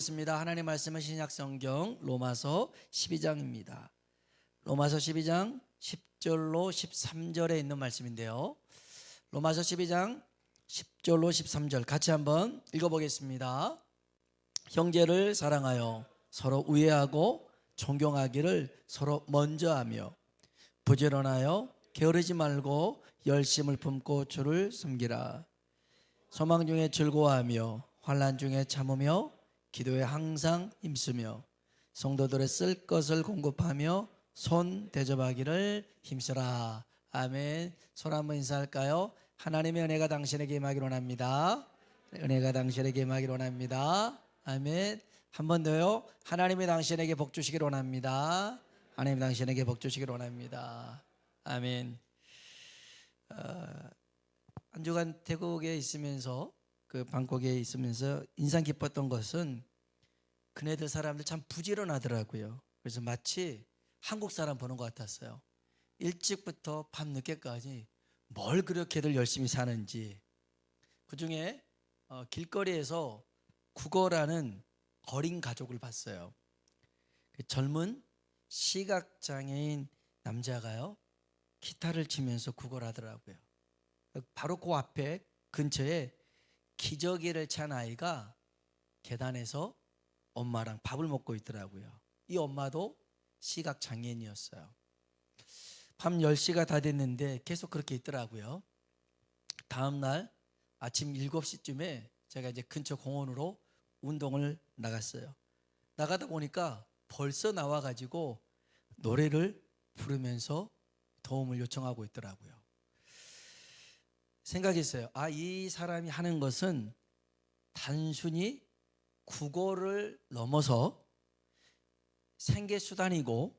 있습니다. 하나님 말씀은 신약성경 로마서 12장입니다. 로마서 12장 10절로 13절에 있는 말씀인데요. 로마서 12장 10절로 13절 같이 한번 읽어보겠습니다. 형제를 사랑하여 서로 우애하고 존경하기를 서로 먼저 하며 부지런하여 게으르지 말고 열심을 품고 주를 섬기라. 소망 중에 즐거워하며 환난 중에 참으며 기도에 항상 힘쓰며 성도들의 쓸 것을 공급하며 손 대접하기를 힘쓰라. 아멘. 손 한번 인사할까요? 하나님의 은혜가 당신에게 임하기를 원합니다. 은혜가 당신에게 임하기를 원합니다. 아멘. 한 번 더요. 하나님이 당신에게 복 주시기를 원합니다. 하나님 당신에게 복 주시기를 원합니다. 아멘. 한 주간 태국에 있으면서 방콕에 있으면서 인상 깊었던 것은 그네들 사람들 참 부지런하더라고요. 그래서 마치 한국 사람 보는 것 같았어요. 일찍부터 밤 늦게까지 뭘 그렇게들 열심히 사는지. 그중에 길거리에서 국어라는 어린 가족을 봤어요. 젊은 시각장애인 남자가요 기타를 치면서 국어를 하더라고요. 바로 그 앞에 근처에 기저귀를 찬 아이가 계단에서 엄마랑 밥을 먹고 있더라고요. 이 엄마도 시각장애인이었어요. 밤 10시가 다 됐는데 계속 그렇게 있더라고요. 다음날 아침 7시쯤에 제가 이제 근처 공원으로 운동을 나갔어요. 나가다 보니까 벌써 나와가지고 노래를 부르면서 도움을 요청하고 있더라고요. 생각했어요. 이 사람이 하는 것은 단순히 국어를 넘어서 생계수단이고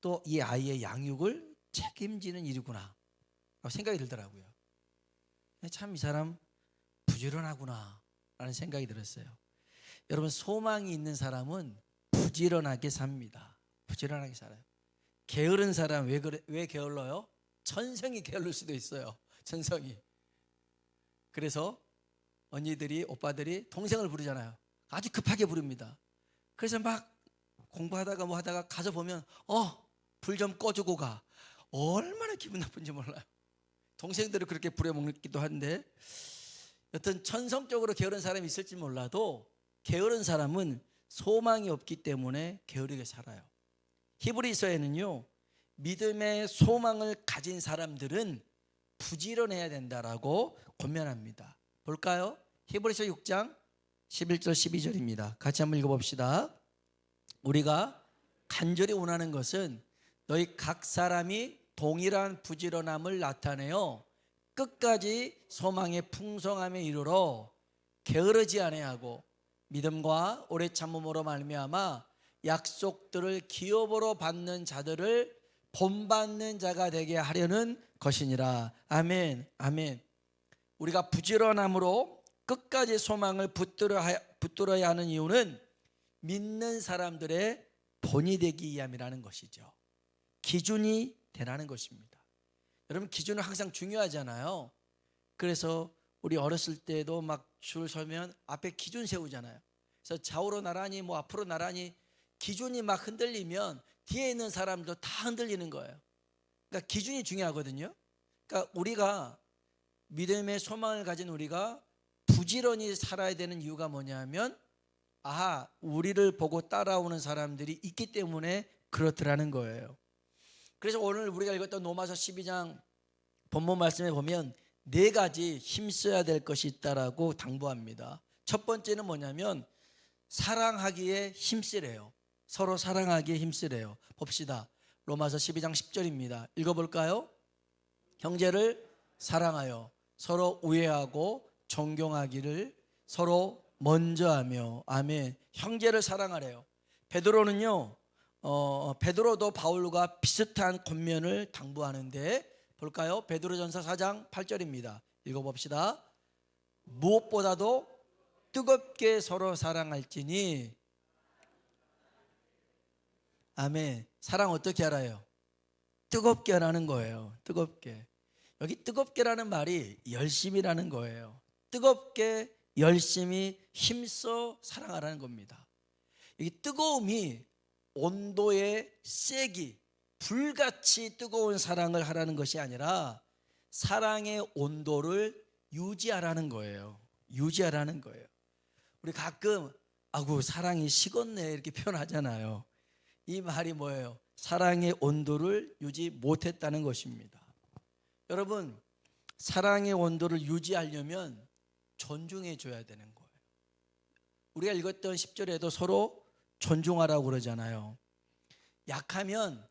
또 이 아이의 양육을 책임지는 일이구나 생각이 들더라고요. 참 이 사람 부지런하구나 라는 생각이 들었어요. 여러분, 소망이 있는 사람은 부지런하게 삽니다. 부지런하게 살아요. 게으른 사람 왜 게을러요? 천성이 게을를 수도 있어요. 천성이. 그래서 언니들이 오빠들이 동생을 부르잖아요. 아주 급하게 부릅니다. 그래서 막 공부하다가 뭐 하다가 가서 보면 불 좀 꺼주고 가. 얼마나 기분 나쁜지 몰라요. 동생들을 그렇게 부려먹기도 한데 여튼 천성적으로 게으른 사람이 있을지 몰라도 게으른 사람은 소망이 없기 때문에 게으르게 살아요. 히브리서에는요 믿음의 소망을 가진 사람들은 부지런해야 된다라고 권면합니다. 볼까요? 히브리서 6장 11절 12절입니다. 같이 한번 읽어봅시다. 우리가 간절히 원하는 것은 너희 각 사람이 동일한 부지런함을 나타내어 끝까지 소망의 풍성함에 이르러 게으르지 아니하고 믿음과 오래 참음으로 말미암아 약속들을 기업으로 받는 자들을 본받는 자가 되게 하려는 것이니라. 아멘. 아멘. 우리가 부지런함으로 끝까지 소망을 붙들어야 하는 이유는 믿는 사람들의 본이 되기 위함이라는 것이죠. 기준이 되라는 것입니다. 여러분, 기준은 항상 중요하잖아요. 그래서 우리 어렸을 때도 막 줄 서면 앞에 기준 세우잖아요. 그래서 좌우로 나란히 뭐 앞으로 나란히 기준이 막 흔들리면 뒤에 있는 사람도 다 흔들리는 거예요. 그러니까 기준이 중요하거든요. 그러니까 우리가 믿음의 소망을 가진 우리가 부지런히 살아야 되는 이유가 뭐냐면 우리를 보고 따라오는 사람들이 있기 때문에 그렇더라는 거예요. 그래서 오늘 우리가 읽었던 로마서 12장 본문 말씀에 보면 4가지 힘써야 될 것이 있다라고 당부합니다. 첫 번째는 뭐냐면 사랑하기에 힘쓰래요. 서로 사랑하기에 힘쓰래요. 봅시다. 로마서 12장 10절입니다. 읽어볼까요? 형제를 사랑하여 서로 우애하고 존경하기를 서로 먼저 하며. 아멘. 형제를 사랑하래요. 베드로는요 베드로도 바울과 비슷한 권면을 당부하는데 볼까요? 베드로전서 4장 8절입니다. 읽어봅시다. 무엇보다도 뜨겁게 서로 사랑할지니. 아멘. 사랑 어떻게 알아요? 뜨겁게 하라는 거예요. 뜨겁게. 여기 뜨겁게라는 말이 열심이라는 거예요. 뜨겁게 열심히 힘써 사랑하라는 겁니다. 이 뜨거움이 온도의 세기, 불같이 뜨거운 사랑을 하라는 것이 아니라 사랑의 온도를 유지하라는 거예요. 유지하라는 거예요. 우리 가끔 아구 사랑이 식었네 이렇게 표현하잖아요. 이 말이 뭐예요? 사랑의 온도를 유지 못했다는 것입니다. 여러분, 사랑의 온도를 유지하려면 존중해 줘야 되는 거예요. 우리가 읽었던 10절에도 서로 존중하라고 그러잖아요. 약하면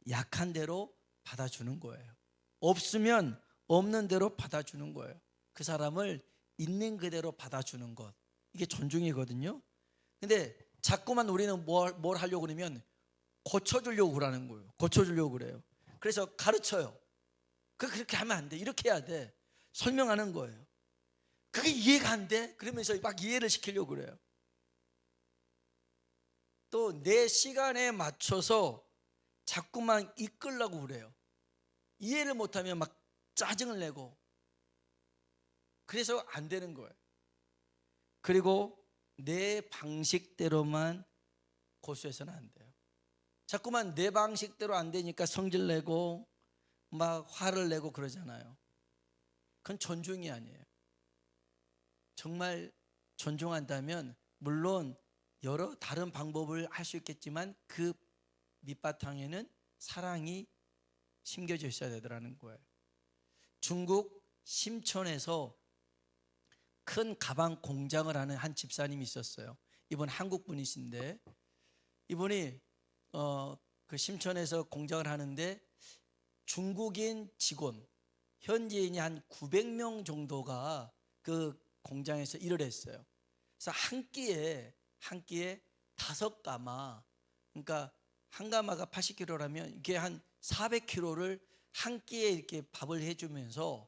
약한 대로 받아주는 거예요. 없으면 없는 대로 받아주는 거예요. 그 사람을 있는 그대로 받아주는 것, 이게 존중이거든요. 근데 자꾸만 우리는 뭘 하려고 그러면 고쳐주려고 그러는 거예요. 고쳐주려고 그래요. 그래서 가르쳐요. 그렇게 하면 안 돼. 이렇게 해야 돼. 설명하는 거예요. 그게 이해가 안 돼? 그러면서 막 이해를 시키려고 그래요. 또 내 시간에 맞춰서 자꾸만 이끌려고 그래요. 이해를 못하면 막 짜증을 내고, 그래서 안 되는 거예요. 그리고 내 방식대로만 고수해서는 안 돼요. 자꾸만 내 방식대로 안 되니까 성질 내고 막 화를 내고 그러잖아요. 그건 존중이 아니에요. 정말 존중한다면 물론 여러 다른 방법을 할 수 있겠지만 그 밑바탕에는 사랑이 심겨져 있어야 되더라는 거예요. 중국 심천에서 큰 가방 공장을 하는 한 집사님이 있었어요. 이분 한국 분이신데, 이분이 그 심천에서 공장을 하는데 중국인 직원, 현지인이 한 900명 정도가 그 공장에서 일을 했어요. 그래서 한 끼에 5가마, 그러니까 한 가마가 80kg라면 이게 한 400kg를 한 끼에 이렇게 밥을 해주면서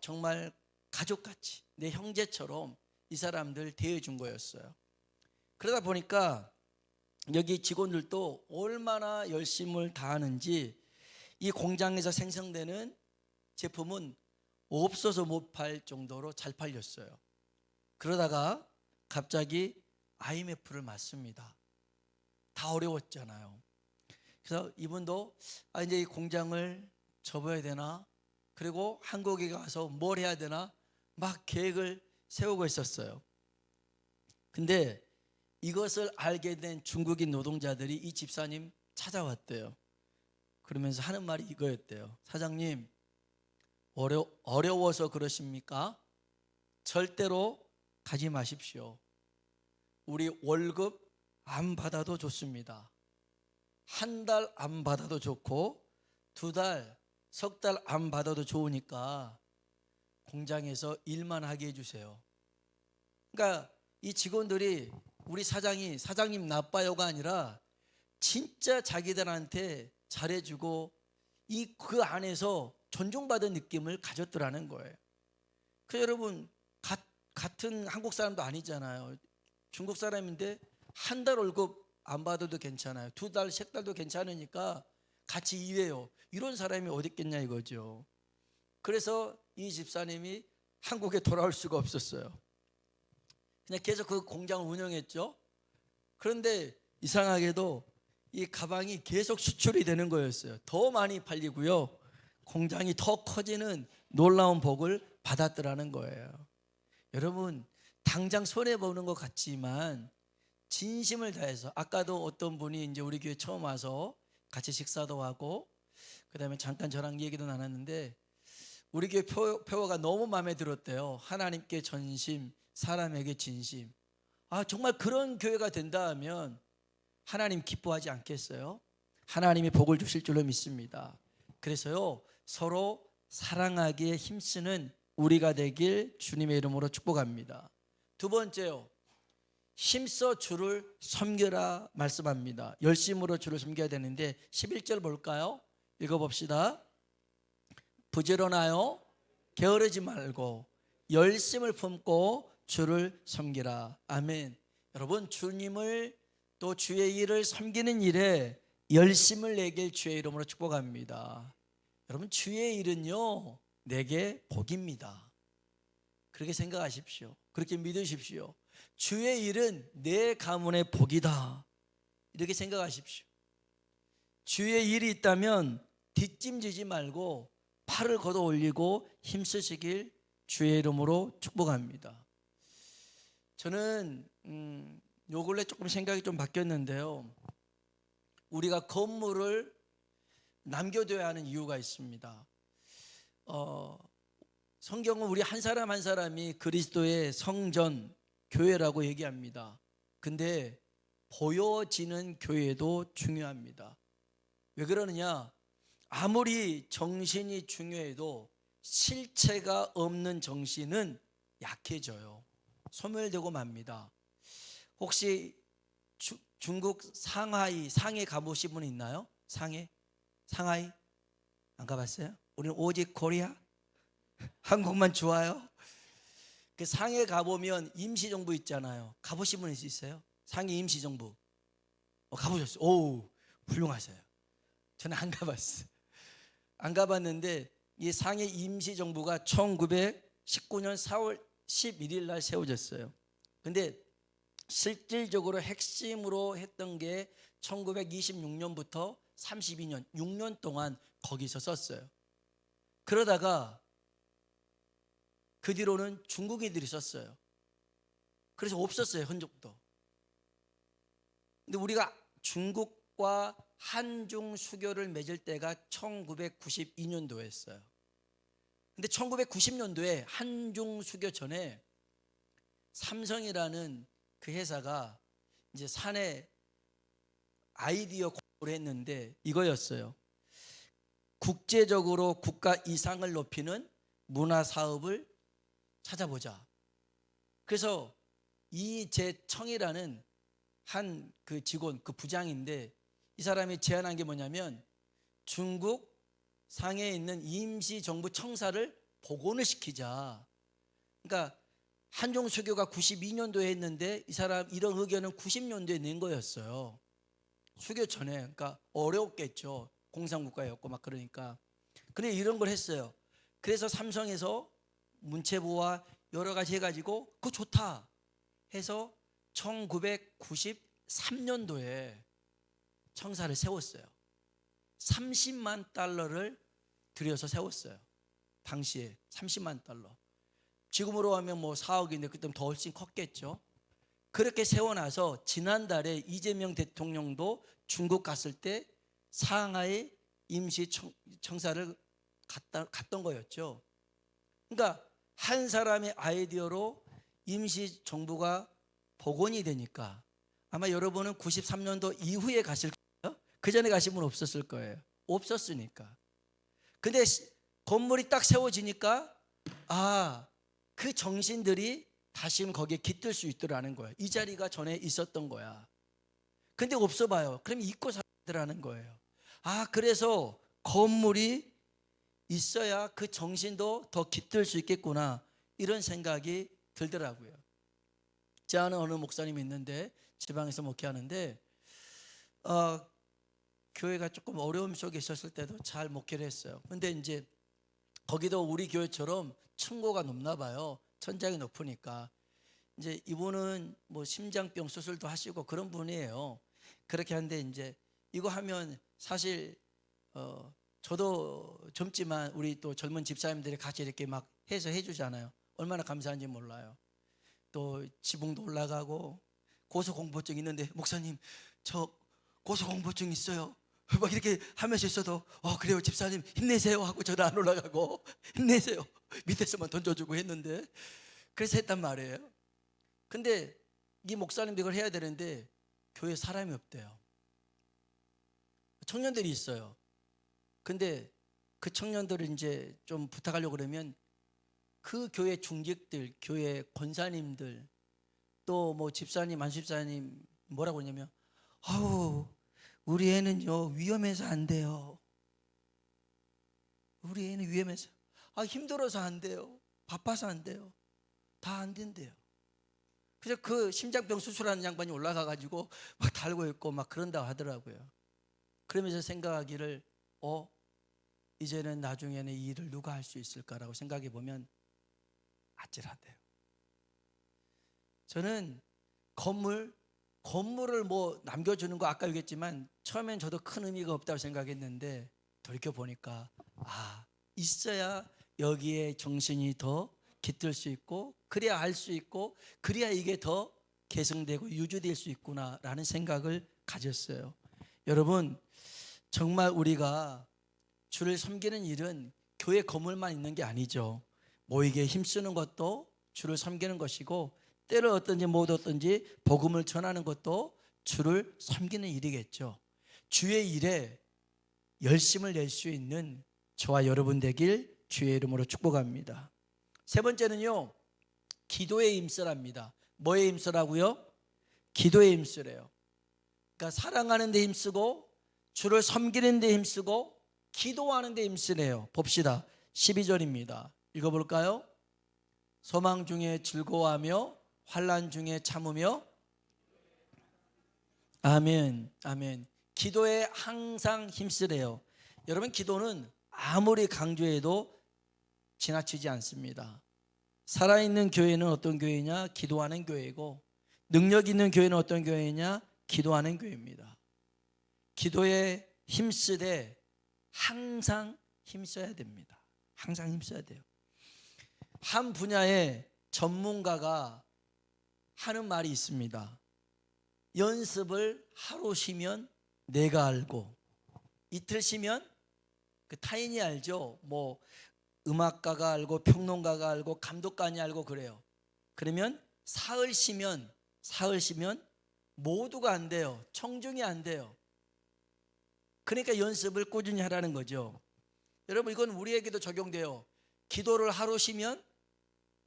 정말 가족같이 내 형제처럼 이 사람들 대해준 거였어요. 그러다 보니까 여기 직원들도 얼마나 열심을 다하는지 이 공장에서 생성되는 제품은 없어서 못 팔 정도로 잘 팔렸어요. 그러다가 갑자기 IMF를 맞습니다. 다 어려웠잖아요. 그래서 이분도 이제 이 공장을 접어야 되나, 그리고 한국에 가서 뭘 해야 되나 막 계획을 세우고 있었어요. 근데 이것을 알게 된 중국인 노동자들이 이 집사님 찾아왔대요. 그러면서 하는 말이 이거였대요. 사장님, 어려워서 그러십니까? 절대로 가지 마십시오. 우리 월급 안 받아도 좋습니다. 한 달 안 받아도 좋고 2달, 석 달 안 받아도 좋으니까 공장에서 일만 하게 해주세요. 그러니까 이 직원들이 우리 사장님 나빠요가 아니라 진짜 자기들한테 잘해주고 그 안에서 존중받은 느낌을 가졌더라는 거예요. 그 여러분, 같은 한국 사람도 아니잖아요. 중국 사람인데 한 달 월급 안 받아도 괜찮아요. 2달, 3달도 괜찮으니까 같이 일해요. 이런 사람이 어디 있겠냐 이거죠. 그래서 이 집사님이 한국에 돌아올 수가 없었어요. 그냥 계속 그 공장을 운영했죠. 그런데 이상하게도 이 가방이 계속 수출이 되는 거였어요. 더 많이 팔리고요. 공장이 더 커지는 놀라운 복을 받았더라는 거예요. 여러분, 당장 손해보는 것 같지만 진심을 다해서, 아까도 어떤 분이 이제 우리 교회 처음 와서 같이 식사도 하고 그다음에 잠깐 저랑 얘기도 나눴는데 우리 교회 표어가 너무 마음에 들었대요. 하나님께 전심, 사람에게 진심. 정말 그런 교회가 된다 하면 하나님 기뻐하지 않겠어요? 하나님이 복을 주실 줄로 믿습니다. 그래서요, 서로 사랑하기에 힘쓰는 우리가 되길 주님의 이름으로 축복합니다. 두 번째요, 힘써 주를 섬겨라 말씀합니다. 열심으로 주를 섬겨야 되는데 11절 볼까요? 읽어봅시다. 부지런하여 게으르지 말고 열심을 품고 주를 섬기라. 아멘. 여러분, 주님을 또 주의 일을 섬기는 일에 열심을 내길 주의 이름으로 축복합니다. 여러분, 주의 일은요 내게 복입니다. 그렇게 생각하십시오. 그렇게 믿으십시오. 주의 일은 내 가문의 복이다. 이렇게 생각하십시오. 주의 일이 있다면 뒷짐지지 말고 팔을 걷어 올리고 힘쓰시길 주의 이름으로 축복합니다. 저는 요 근래 조금 생각이 좀 바뀌었는데요. 우리가 건물을 남겨둬야 하는 이유가 있습니다. 성경은 우리 한 사람 한 사람이 그리스도의 성전, 교회라고 얘기합니다. 근데 보여지는 교회도 중요합니다. 왜 그러느냐? 아무리 정신이 중요해도 실체가 없는 정신은 약해져요. 소멸되고 맙니다. 혹시 중국 상해 가보신 분 있나요? 상하이 안 가봤어요? 우리는 오직 코리아? 한국만 좋아요? 그 상해 가보면 임시정부 있잖아요. 가보신 분 있어요? 상해 임시정부 가보셨어요? 오, 훌륭하세요. 저는 안 가봤어요. 안 가봤는데 이 상해 임시정부가 1919년 4월 11일 날 세워졌어요. 근데 실질적으로 핵심으로 했던 게 1926년부터 32년, 6년 동안 거기서 썼어요. 그러다가 그 뒤로는 중국인들이 썼어요. 그래서 없었어요, 흔적도. 근데 우리가 중국과 한중 수교를 맺을 때가 1992년도였어요. 근데 1990년도에 한중 수교 전에 삼성이라는 그 회사가 이제 사내 아이디어 공부를 했는데 이거였어요. 국제적으로 국가 이상을 높이는 문화 사업을 찾아보자. 그래서 이재청이라는 한 그 직원, 그 부장인데 이 사람이 제안한 게 뭐냐면 중국 상해에 있는 임시정부 청사를 복원을 시키자. 그러니까 한중 수교가 92년도에 했는데 이 사람 이런 의견은 90년도에 낸 거였어요. 수교 전에. 그러니까 어려웠겠죠. 공산국가였고 막 그러니까. 근데 이런 걸 했어요. 그래서 삼성에서 문체부와 여러 가지 해가지고 그거 좋다 해서 1993년도에 청사를 세웠어요. 30만 달러를 들여서 세웠어요. 당시에 30만 달러. 지금으로 하면 뭐 4억인데 그때 더 훨씬 컸겠죠. 그렇게 세워놔서 지난달에 이재명 대통령도 중국 갔을 때 상하이 임시 청사를 갔던 거였죠. 그러니까 한 사람의 아이디어로 임시 정부가 복원이 되니까 아마 여러분은 93년도 이후에 가실 거예요. 그 전에 가신 분 없었을 거예요. 없었으니까. 근데 건물이 딱 세워지니까 그 정신들이 다시 거기에 깃들 수 있더라는 거예요. 이 자리가 전에 있었던 거야. 근데 없어 봐요. 그럼 잊고 살더라는 거예요. 그래서 건물이 있어야 그 정신도 더 깃들 수 있겠구나. 이런 생각이 들더라고요. 제 아는 어느 목사님이 있는데 지방에서 목회하는데 교회가 조금 어려움 속에 있었을 때도 잘 목회를 했어요. 근데 이제 거기도 우리 교회처럼 층고가 높나 봐요. 천장이 높으니까. 이제 이분은 뭐 심장병 수술도 하시고 그런 분이에요. 그렇게 하는데 이제 이거 하면 사실 저도 젊지만 우리 또 젊은 집사님들이 같이 이렇게 막 해서 해주잖아요. 얼마나 감사한지 몰라요. 또 지붕도 올라가고 고소공포증 있는데 목사님 저 고소공포증 있어요. 막 이렇게 하면서 있어도 그래요 집사님 힘내세요 하고 저는 안 올라가고 힘내세요 밑에서만 던져주고 했는데 그래서 했단 말이에요. 근데 이 목사님도 이걸 해야 되는데 교회에 사람이 없대요. 청년들이 있어요. 근데 그 청년들을 이제 좀 부탁하려고 그러면 그 교회 중직들, 교회 권사님들 또 뭐 집사님, 안집사님 뭐라고 하냐면 우리 애는요 위험해서 안 돼요. 우리 애는 위험해서 힘들어서 안 돼요. 바빠서 안 돼요. 다 안 된대요. 그래서 그 심장병 수술하는 양반이 올라가가지고 막 달고 있고 막 그런다고 하더라고요. 그러면서 생각하기를 이제는 나중에는 이 일을 누가 할 수 있을까라고 생각해 보면 아찔하대요. 저는 건물을 뭐 남겨주는 거 아까 얘기했지만 처음엔 저도 큰 의미가 없다고 생각했는데 돌이켜 보니까 있어야 여기에 정신이 더 깃들 수 있고 그래야 알 수 있고 그래야 이게 더 개성되고 유지될 수 있구나라는 생각을 가졌어요. 여러분, 정말 우리가 주를 섬기는 일은 교회 건물만 있는 게 아니죠. 모이게 힘쓰는 것도 주를 섬기는 것이고 때를 어떤지 못 어떤지 복음을 전하는 것도 주를 섬기는 일이겠죠. 주의 일에 열심을 낼 수 있는 저와 여러분 되길 주의 이름으로 축복합니다. 세 번째는요, 기도에 힘쓰랍니다. 뭐에 힘쓰라고요? 기도에 힘쓰래요. 그러니까 사랑하는 데 힘쓰고 주를 섬기는 데 힘쓰고 기도하는 데 힘쓰래요. 봅시다. 12절입니다. 읽어볼까요? 소망 중에 즐거워하며 환난 중에 참으며. 아멘, 아멘. 기도에 항상 힘쓰래요. 여러분, 기도는 아무리 강조해도 지나치지 않습니다. 살아있는 교회는 어떤 교회냐? 기도하는 교회고, 능력 있는 교회는 어떤 교회냐? 기도하는 교회입니다. 기도에 힘쓰되 항상 힘써야 됩니다. 항상 힘써야 돼요. 한 분야의 전문가가 하는 말이 있습니다. 연습을 하루 쉬면 내가 알고, 이틀 쉬면 그 타인이 알죠. 뭐 음악가가 알고 평론가가 알고 감독관이 알고 그래요. 그러면 사흘 쉬면 모두가 안 돼요. 청중이 안 돼요. 그러니까 연습을 꾸준히 하라는 거죠. 여러분, 이건 우리에게도 적용돼요. 기도를 하루 쉬면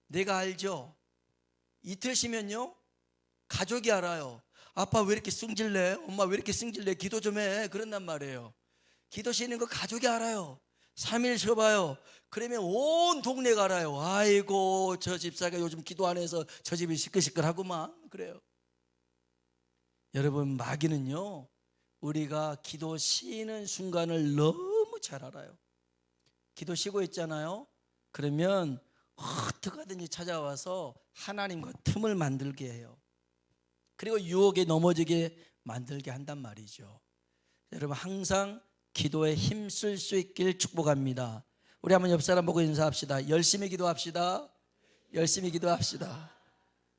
내가 알죠. 이틀 쉬면요 가족이 알아요. 아빠 왜 이렇게 승질내? 엄마 왜 이렇게 승질내? 기도 좀 해. 그런단 말이에요. 기도 쉬는 거 가족이 알아요. 3일 쉬어봐요. 그러면 온 동네가 알아요. 아이고, 저 집사가 요즘 기도 안 해서 저 집이 시끌시끌하구만. 그래요. 여러분, 마귀는요 우리가 기도 쉬는 순간을 너무 잘 알아요. 기도 쉬고 있잖아요. 그러면 어떻게든지 찾아와서 하나님과 틈을 만들게 해요. 그리고 유혹에 넘어지게 만들게 한단 말이죠. 여러분, 항상 기도에 힘쓸 수 있길 축복합니다. 우리 한번 옆 사람 보고 인사합시다. 열심히 기도합시다. 열심히 기도합시다.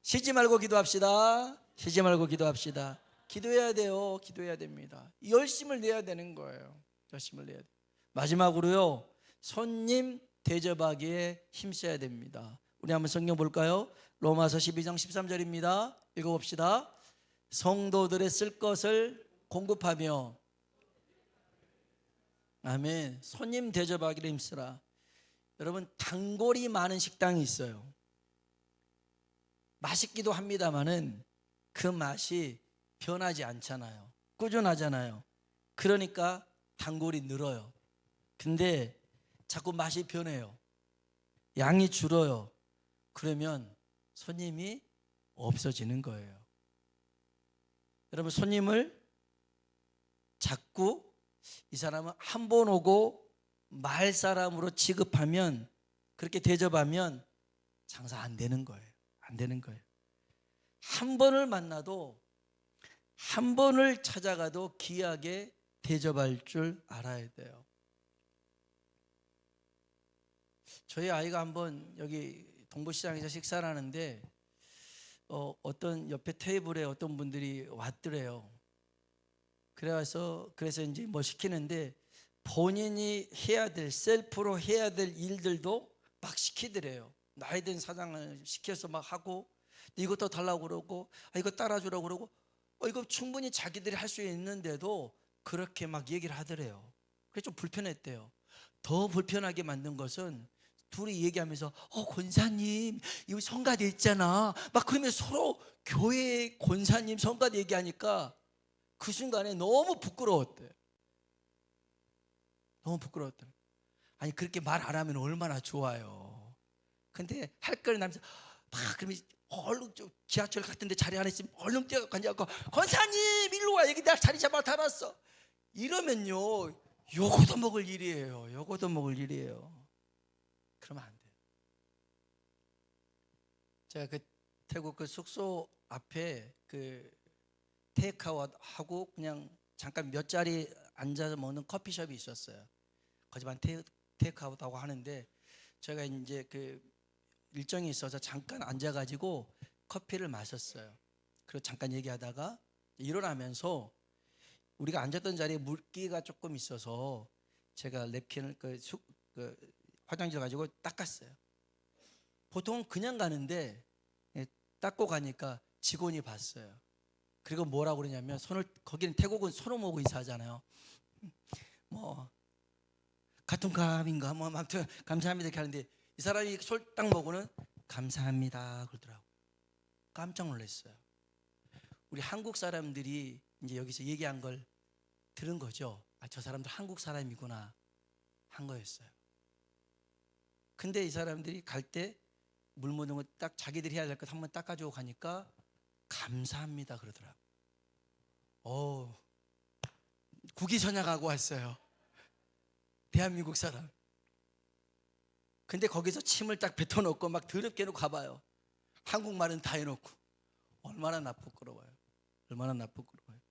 쉬지 말고 기도합시다. 쉬지 말고 기도합시다. 기도해야 돼요. 기도해야 됩니다. 열심을 내야 되는 거예요. 열심을 내야 돼요. 마지막으로요, 손님 대접하기에 힘써야 됩니다. 우리 한번 성경 볼까요? 로마서 12장 13절입니다. 읽어봅시다. 성도들의 쓸 것을 공급하며. 아멘. 손님 대접하기를 힘쓰라. 여러분, 단골이 많은 식당이 있어요. 맛있기도 합니다만은 그 맛이 변하지 않잖아요. 꾸준하잖아요. 그러니까 단골이 늘어요. 근데 자꾸 맛이 변해요. 양이 줄어요. 그러면 손님이 없어지는 거예요. 여러분, 손님을 자꾸 이 사람은 한 번 오고 말 사람으로 취급하면, 그렇게 대접하면 장사 안 되는 거예요. 안 되는 거예요. 한 번을 만나도, 한 번을 찾아가도 귀하게 대접할 줄 알아야 돼요. 저희 아이가 한번 여기 동부시장에서 식사를 하는데 어떤 옆에 테이블에 어떤 분들이 왔더래요. 그래서 이제 뭐 시키는데 본인이 해야 될, 셀프로 해야 될 일들도 막 시키더래요. 나이 든 사장을 시켜서 막 하고, 이것도 달라고 그러고, 이거 따라주라고 그러고, 이거 충분히 자기들이 할 수 있는데도 그렇게 막 얘기를 하더래요. 그래서 좀 불편했대요. 더 불편하게 만든 것은 둘이 얘기하면서 권사님 이거 성가대 있잖아 막 그러면 서로 교회 권사님 성가대 얘기하니까 그 순간에 너무 부끄러웠대. 너무 부끄러웠대. 아니, 그렇게 말 안 하면 얼마나 좋아요. 근데 할 거를 나면서 막 그러면 얼른 지하철 같은 데 자리 안에 있으면 얼른 뛰어가고 앉아갖고 권사님 일로 와, 여기 나 자리 잡아 달았어 이러면요 요거도 먹을 일이에요. 요거도 먹을 일이에요. 그러면 안 돼요. 제가 그 태국 그 숙소 앞에 그 테이크아웃 하고 그냥 잠깐 몇 자리 앉아서 먹는 커피숍이 있었어요. 거기만 테이크아웃 하고 하는데 제가 이제 그 일정이 있어서 잠깐 앉아가지고 커피를 마셨어요. 그리고 잠깐 얘기하다가 일어나면서 우리가 앉았던 자리에 물기가 조금 있어서 제가 냅킨을 그 화장실 가지고 닦았어요. 보통 그냥 가는데 닦고 가니까 직원이 봤어요. 그리고 뭐라고 그러냐면 거기는 태국은 손을 모으고 인사하잖아요. 뭐 같은 감인가 뭐 아무튼 감사합니다 이렇게 하는데 이 사람이 손 딱 모고는 감사합니다 그러더라고. 깜짝 놀랐어요. 우리 한국 사람들이 이제 여기서 얘기한 걸 들은 거죠. 아, 저 사람들 한국 사람이구나 한 거였어요. 근데 이 사람들이 갈 때 물 묻은 거 딱 자기들이 해야 될 것 한번 닦아주고 가니까 감사합니다 그러더라고. 국위선양하고 왔어요. 대한민국 사람. 근데 거기서 침을 딱 뱉어놓고 막 더럽게 해놓고 가봐요. 한국말은 다 해놓고. 얼마나 나쁘끄러워요. 얼마나 나쁘끄러워요.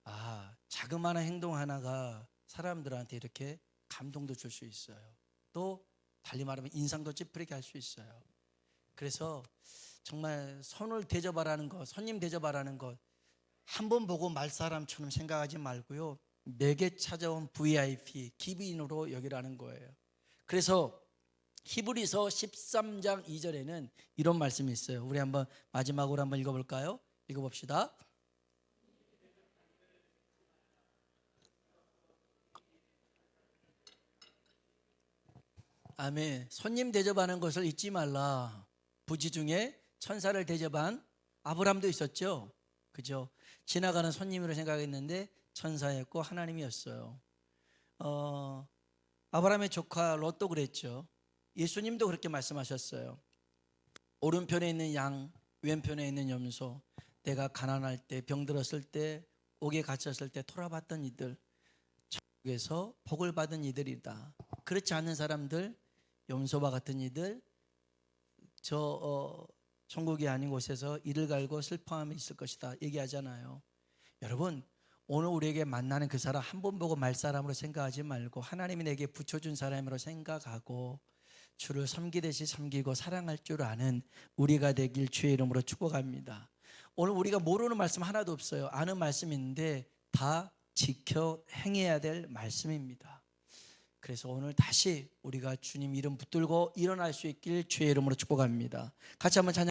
아, 자그마한 행동 하나가 사람들한테 이렇게 감동도 줄 수 있어요. 또 달리 말하면 인상도 찌푸리게 할 수 있어요. 그래서 정말 손을 대접하라는 것, 손님 대접하라는 것 한 번 보고 말 사람처럼 생각하지 말고요. 내게 찾아온 VIP, 기빈으로 여기라는 거예요. 그래서 히브리서 13장 2절에는 이런 말씀이 있어요. 우리 한번 마지막으로 한번 읽어볼까요? 읽어봅시다. 아멘. 손님 대접하는 것을 잊지 말라. 부지 중에 천사를 대접한 아브람도 있었죠. 그죠? 지나가는 손님으로 생각했는데 천사였고 하나님이었어요. 아브라함의 조카 롯도 그랬죠. 예수님도 그렇게 말씀하셨어요. 오른편에 있는 양, 왼편에 있는 염소. 내가 가난할 때, 병들었을 때, 옥에 갇혔을 때 돌아봤던 이들, 천국에서 복을 받은 이들이다. 그렇지 않은 사람들, 염소와 같은 이들, 천국이 아닌 곳에서 이를 갈고 슬퍼함이 있을 것이다 얘기하잖아요. 여러분, 오늘 우리에게 만나는 그 사람 한 번 보고 말 사람으로 생각하지 말고 하나님이 내게 붙여준 사람으로 생각하고 주를 섬기듯이 섬기고 사랑할 줄 아는 우리가 되길 주의 이름으로 축복합니다. 오늘 우리가 모르는 말씀 하나도 없어요. 아는 말씀인데 다 지켜 행해야 될 말씀입니다. 그래서 오늘 다시 우리가 주님 이름 붙들고 일어날 수 있길 주의 이름으로 축복합니다. 같이 한번 찬양